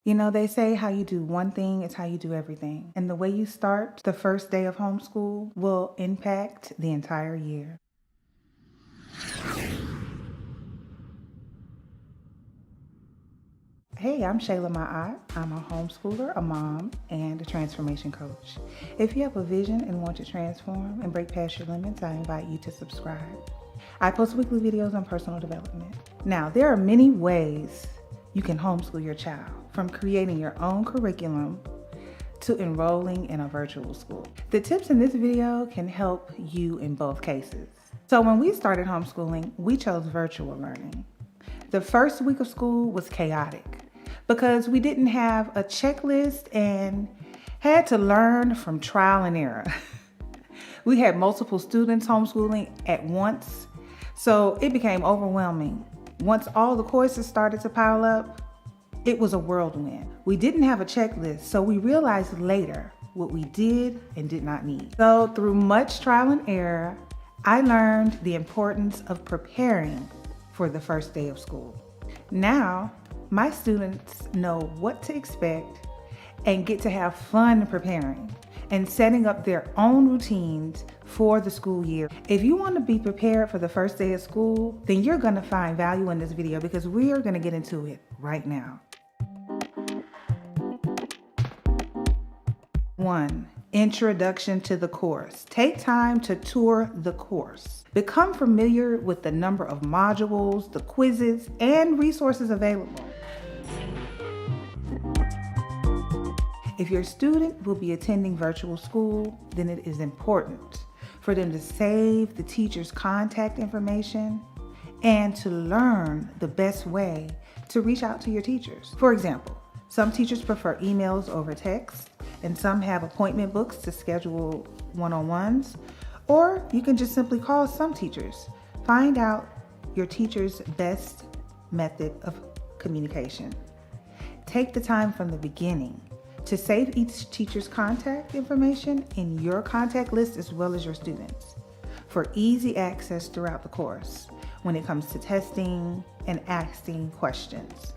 You know, they say how you do one thing is how you do everything. And the way you start the first day of homeschool will impact the entire year. Hey, I'm Shayla Ma'at. I'm a homeschooler, a mom, and a transformation coach. If you have a vision and want to transform and break past your limits, I invite you to subscribe. I post weekly videos on personal development. Now, there are many ways you can homeschool your child, from creating your own curriculum to enrolling in a virtual school. The tips in this video can help you in both cases. So when we started homeschooling, we chose virtual learning. The first week of school was chaotic because we didn't have a checklist and had to learn from trial and error. We had multiple students homeschooling at once, so it became overwhelming. Once all the courses started to pile up, it was a whirlwind. We didn't have a checklist, so we realized later what we did and did not need. So through much trial and error, I learned the importance of preparing for the first day of school. Now, my students know what to expect and get to have fun preparing and setting up their own routines for the school year. If you want to be prepared for the first day of school, then you're going to find value in this video because we are going to get into it right now. 1. Introduction to the course. Take time to tour the course. Become familiar with the number of modules, the quizzes, and resources available. If your student will be attending virtual school, then it is important for them to save the teacher's contact information and to learn the best way to reach out to your teachers. For example, some teachers prefer emails over text, and some have appointment books to schedule one-on-ones, or you can just simply call some teachers. Find out your teacher's best method of communication. Take the time from the beginning to save each teacher's contact information in your contact list as well as your students for easy access throughout the course when it comes to testing and asking questions.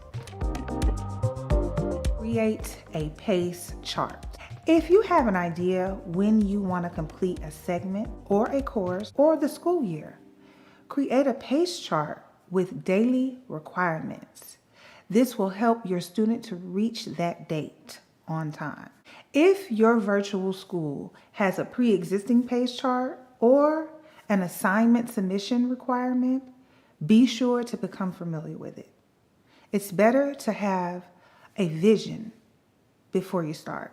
Create a pace chart. If you have an idea when you want to complete a segment or a course or the school year, create a pace chart with daily requirements. This will help your student to reach that date on time. If your virtual school has a pre-existing pace chart or an assignment submission requirement, be sure to become familiar with it. It's better to have a vision before you start.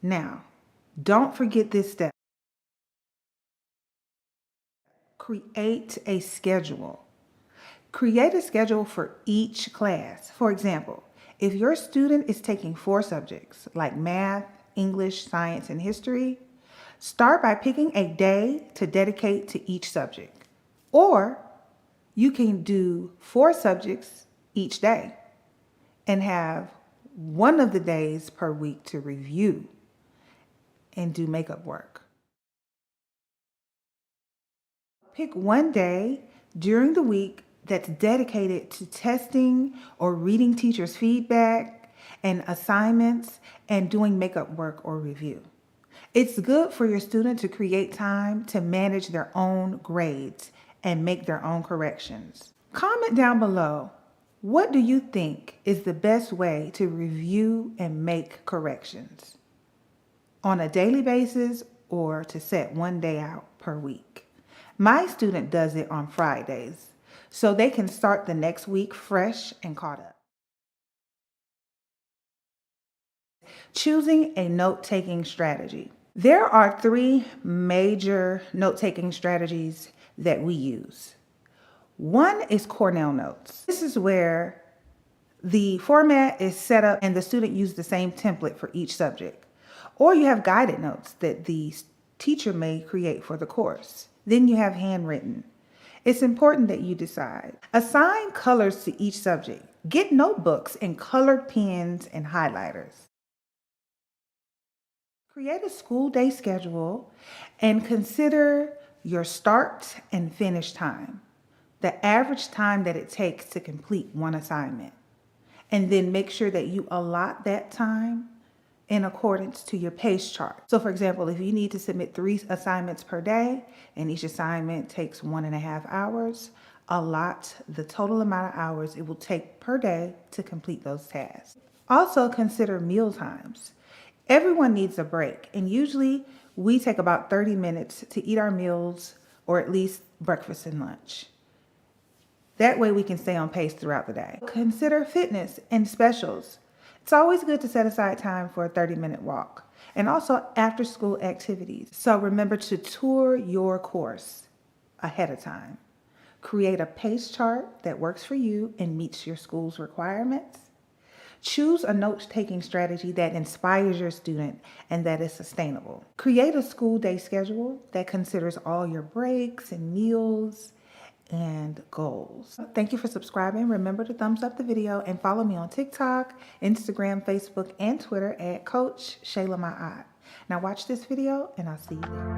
Now, don't forget this step. Create a schedule. Create a schedule for each class. For example, if your student is taking 4 subjects like math, English, science, and history, start by picking a day to dedicate to each subject. Or you can do 4 subjects each day and have one of the days per week to review and do makeup work. Pick one day during the week that's dedicated to testing or reading teachers' feedback and assignments and doing makeup work or review. It's good for your student to create time to manage their own grades and make their own corrections. Comment down below, what do you think is the best way to review and make corrections? On a daily basis or to set one day out per week? My student does it on Fridays, so they can start the next week fresh and caught up. Choosing a note-taking strategy. There are 3 major note-taking strategies that we use. One is Cornell Notes. This is where the format is set up and the student uses the same template for each subject. Or you have guided notes that the teacher may create for the course. Then you have handwritten. It's important that you decide. Assign colors to each subject. Get notebooks and colored pens and highlighters. Create a school day schedule and consider your start and finish time, the average time that it takes to complete one assignment. and then make sure that you allot that time in accordance to your pace chart. So for example, if you need to submit 3 assignments per day and each assignment takes 1.5 hours, allot the total amount of hours it will take per day to complete those tasks. Also consider meal times. Everyone needs a break, and usually we take about 30 minutes to eat our meals, or at least breakfast and lunch. That way we can stay on pace throughout the day. Consider fitness and specials. It's always good to set aside time for a 30-minute walk, and also after school activities. So remember to tour your course ahead of time. Create a pace chart that works for you and meets your school's requirements. Choose a note-taking strategy that inspires your student and that is sustainable. Create a school day schedule that considers all your breaks and meals and goals. Thank you for subscribing. Remember to thumbs up the video and follow me on TikTok, Instagram, Facebook, and Twitter at Coach Shayla Ma'at. Now watch this video and I'll see you there.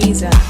Louisa.